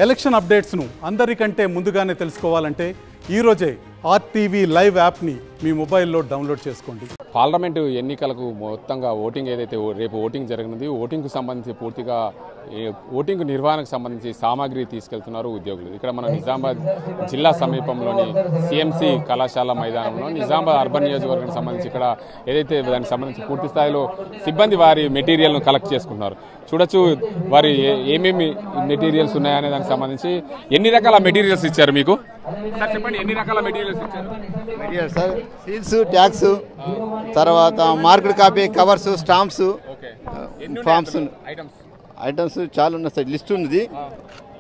Election అప్డేట్స్ను అందరికంటే ముందుగానే తెలుసుకోవాలంటే ఈరోజే ఆర్టీవీ లైవ్ యాప్ని మీ మొబైల్లో డౌన్లోడ్ చేసుకోండి. పార్లమెంటు ఎన్నికలకు మొత్తంగా ఓటింగ్ ఏదైతే రేపు ఓటింగ్ జరగనుంది, ఓటింగ్కు సంబంధించి పూర్తిగా ఓటింగ్ నిర్వహణకు సంబంధించి సామాగ్రి తీసుకెళ్తున్నారు ఉద్యోగులు. ఇక్కడ మన నిజామాబాద్ జిల్లా సమీపంలోని సిఎంసి కళాశాల మైదానంలో నిజామాబాద్ అర్బన్ నియోజకవర్గానికి సంబంధించి ఇక్కడ ఏదైతే దానికి సంబంధించి పూర్తి స్థాయిలో సిబ్బంది వారి మెటీరియల్ను కలెక్ట్ చేసుకుంటున్నారు. చూడొచ్చు వారి ఏమేమి మెటీరియల్స్ ఉన్నాయనే దానికి సంబంధించి. ఎన్ని రకాల మెటీరియల్స్ ఇచ్చారు మీకు? చెప్పండి, ఎన్ని రకాల మెటీరియల్స్ ఇచ్చారు? మెటీరియల్ సార్ సీల్స్, ట్యాక్స్, తర్వాత marked copy, covers, stamps, forms, items చాలా ఉన్నాయి సార్. లిస్ట్ ఉన్నది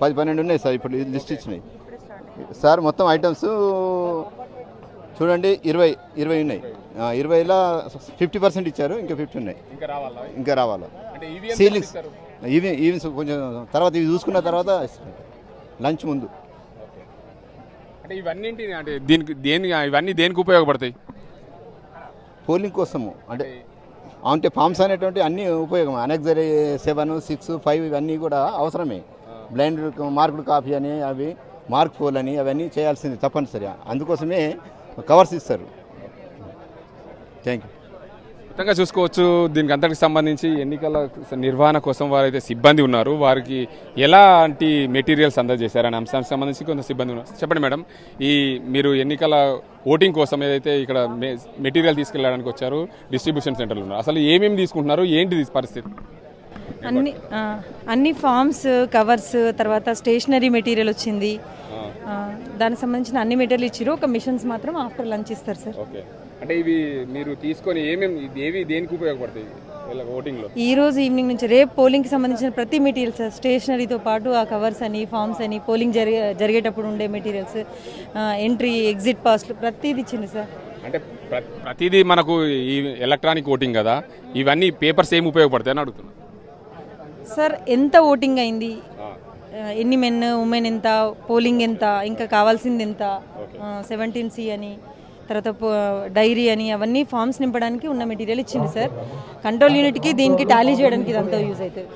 10-12 ఉన్నాయి సార్. ఇప్పుడు లిస్ట్ ఇచ్చినాయి సార్. మొత్తం ఐటమ్స్ చూడండి 20 ఉన్నాయి. 20లో 50% ఇచ్చారు, ఇంకా 50 ఉన్నాయి, ఇంకా రావాలా. సీలింగ్స్ ఈవెంట్స్ కొంచెం తర్వాత ఇవి చూసుకున్న తర్వాత లంచ్ ముందు. అంటే ఇవన్నీ అంటే ఇవన్నీ దేనికి ఉపయోగపడతాయి? పోలింగ్ కోసము. అంటే ఫామ్స్ అనేటువంటి అన్నీ ఉపయోగం. అనెక్సరీ 7, 6, 5 ఇవన్నీ కూడా అవసరమే. బ్లైండ్ మార్కుడు కాపీ అని, అవి మార్క్ పోల్ అని, అవన్నీ చేయాల్సింది తప్పనిసరిగా. అందుకోసమే కవర్స్ ఇస్తారు. Thank you. మొత్తంగా చూసుకోవచ్చు, దీనికి అంతటికి సంబంధించి ఎన్నికల నిర్వహణ కోసం వారైతే సిబ్బంది ఉన్నారు. వారికి ఎలాంటి మెటీరియల్స్ అందజేశారనే అంశానికి సంబంధించి కొంత సిబ్బంది ఉన్నారు. చెప్పండి మేడం, మీరు ఎన్నికల ఓటింగ్ కోసం ఏదైతే ఇక్కడ మెటీరియల్ తీసుకెళ్ళడానికి వచ్చారు, డిస్ట్రిబ్యూషన్ సెంటర్లు ఉన్నారు, అసలు ఏమేమి తీసుకుంటున్నారు, ఏంటిది పరిస్థితి? అన్ని ఫామ్స్, కవర్స్, తర్వాత స్టేషనరీ మెటీరియల్ వచ్చింది. దానికి సంబంధించిన అన్ని మెటీరియల్ ఇచ్చారు. ఒక మిషన్స్ మాత్రం ఆఫ్టర్ లంచ్ ఇస్తారు సార్. ఓకే, అంటే ఇవి మీరు తీసుకొని ఏవి దేనికి ఉపయోగపడతాయి ఓటింగ్లో? ఈ రోజు ఈవినింగ్ నుంచి రేపు పోలింగ్కి సంబంధించిన ప్రతి మెటీరియల్ సార్, స్టేషనరీతో పాటు ఆ కవర్స్ అని, ఫామ్స్ అని, పోలింగ్ జరిగేటప్పుడు ఉండే మెటీరియల్స్, ఎంట్రీ ఎగ్జిట్ పాస్లు ప్రతిదీ ఇచ్చింది సార్. అంటే ప్రతిదీ మనకు ఈ ఎలక్ట్రానిక్ ఓటింగ్ కదా, ఇవన్నీ పేపర్స్ ఏమి ఉపయోగపడతాయి అని అడుగుతున్నా సార్. ఎంత ఓటింగ్ అయింది, ఎన్ని మెన్ ఉమెన్ ఎంత, పోలింగ్ ఎంత, ఇంకా కావాల్సింది ఎంత, 17C అని, తర్వాత డైరీ అని, అవన్నీ ఫామ్స్ నింపడానికి ఉన్న మెటీరియల్ ఇచ్చింది సార్. కంట్రోల్ యూనిట్కి దీనికి టాలీ చేయడానికి ఇదంతా యూజ్ అవుతుంది.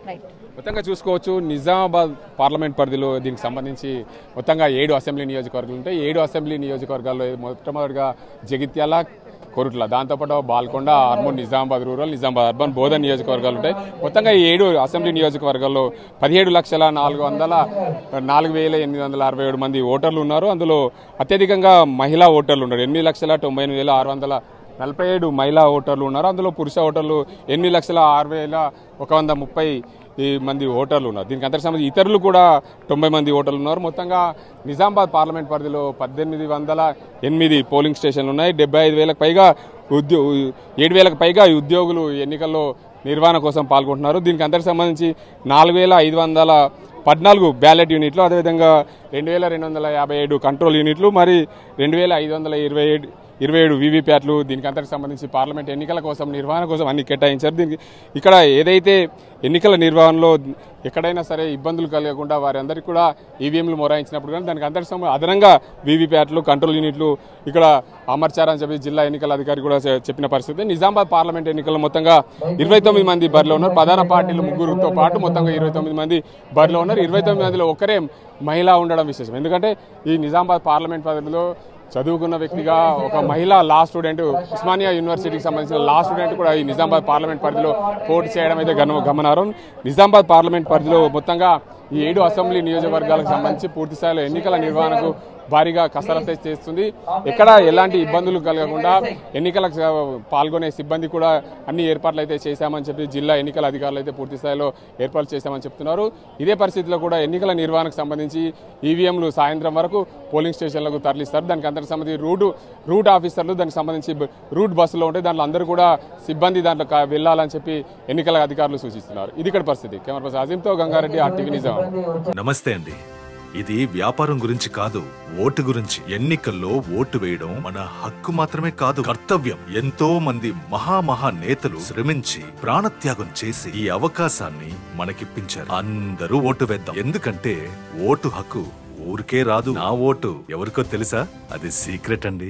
రైట్. మొత్తంగా చూసుకోవచ్చు, నిజామాబాద్ పార్లమెంట్ పరిధిలో దీనికి సంబంధించి మొత్తంగా 7 అసెంబ్లీ నియోజకవర్గాలు ఉంటాయి. 7 అసెంబ్లీ నియోజకవర్గాల్లో మొట్టమొదటిగా జగిత్యాల, కొరుట్ల, దాంతోపాటు బాల్కొండ, ఆర్మూర్, నిజామాబాద్ రూరల్, నిజామాబాద్ అర్బన్, బోధన్ నియోజకవర్గాలు ఉంటాయి. మొత్తంగా ఈ 7 అసెంబ్లీ నియోజకవర్గాల్లో 17,404,867 మంది ఓటర్లు ఉన్నారు. అందులో అత్యధికంగా మహిళా ఓటర్లు ఉన్నారు. 8,98,647 మహిళా ఓటర్లు ఉన్నారు. అందులో పురుష ఓటర్లు 8,06,130 మంది ఓటర్లు ఉన్నారు. దీనికి అంతకు సంబంధించి ఇతరులు కూడా 90 మంది ఓటర్లు ఉన్నారు. మొత్తంగా నిజామాబాద్ పార్లమెంట్ పరిధిలో 1,808 పోలింగ్ స్టేషన్లు ఉన్నాయి. 75,000కు పైగా 7,000కు పైగా ఉద్యోగులు ఎన్నికల్లో నిర్వహణ కోసం పాల్గొంటున్నారు. దీనికి అంతకు సంబంధించి 4,514 బ్యాలెట్ యూనిట్లు, అదేవిధంగా 2,257 కంట్రోల్ యూనిట్లు, మరి 2,527 వీవీప్యాట్లు దీనికి అంతకు సంబంధించి పార్లమెంట్ ఎన్నికల కోసం నిర్వహణ కోసం అన్ని కేటాయించారు. దీనికి ఇక్కడ ఏదైతే ఎన్నికల నిర్వహణలో ఎక్కడైనా సరే ఇబ్బందులు కలగకుండా వారందరికీ కూడా ఈవీఎంలు మొరాయించినప్పుడు కానీ దానికి అంతకు సంబంధించి అదనంగా వీవీప్యాట్లు, కంట్రోల్ యూనిట్లు ఇక్కడ అమర్చారని చెప్పి జిల్లా ఎన్నికల అధికారి కూడా చెప్పిన పరిస్థితి. నిజామాబాద్ పార్లమెంట్ ఎన్నికల్లో మొత్తంగా 29 మంది బరిలో ఉన్నారు. ప్రధాన పార్టీలు 3తో పాటు మొత్తంగా 29 మంది బరిలో ఉన్నారు. 29 మందిలో ఒక్కరే మహిళ ఉండడం విశేషం. ఎందుకంటే ఈ నిజామాబాద్ పార్లమెంట్ పరిధిలో చదువుకున్న వ్యక్తిగా ఒక మహిళా లా స్టూడెంట్, ఉస్మానియా యూనివర్సిటీకి సంబంధించిన లా స్టూడెంట్ కూడా ఈ నిజామాబాద్ పార్లమెంట్ పరిధిలో పోటీ చేయడం అయితే గమనార్హం. నిజామాబాద్ పార్లమెంట్ పరిధిలో మొత్తంగా ఈ 7 అసెంబ్లీ నియోజకవర్గాలకు సంబంధించి పూర్తి స్థాయిలో ఎన్నికల నిర్వహణకు భారీగా కసరత్తు చేస్తుంది. ఎక్కడ ఎలాంటి ఇబ్బందులు కలగకుండా ఎన్నికలకు పాల్గొనే సిబ్బంది కూడా అన్ని ఏర్పాట్లు అయితే చేశామని చెప్పి జిల్లా ఎన్నికల అధికారులు అయితే పూర్తి స్థాయిలో ఏర్పాట్లు చేశామని చెప్తున్నారు. ఇదే పరిస్థితిలో కూడా ఎన్నికల నిర్వహణకు సంబంధించి ఈవీఎంలు సాయంత్రం వరకు పోలింగ్ స్టేషన్లకు తరలిస్తారు. దానికి అంతకు సంబంధించి రూట్ ఆఫీసర్లు దానికి సంబంధించి రూట్ బస్సులో ఉంటే దాంట్లో అందరూ కూడా సిబ్బంది దాంట్లో వెళ్లాలని చెప్పి ఎన్నికల అధికారులు సూచిస్తున్నారు. ఇది ఇక్కడ పరిస్థితి. కెమెరా పర్సన్ అజీంతో గంగారెడ్డి, RTV నిజామాబాద్. నమస్తే అండి. ఇది వ్యాపారం గురించి కాదు, ఓటు గురించి. ఎన్నికల్లో ఓటు వేయడం మన హక్కు మాత్రమే కాదు, కర్తవ్యం. ఎంతో మంది మహా నేతలు శ్రమించి ప్రాణత్యాగం చేసి ఈ అవకాశాన్ని మనకిప్పించారు. అందరూ ఓటు వేద్దాం. ఎందుకంటే ఓటు హక్కు ఊరికే రాదు. నా ఓటు ఎవరికో తెలుసా? అది సీక్రెట్ అండి.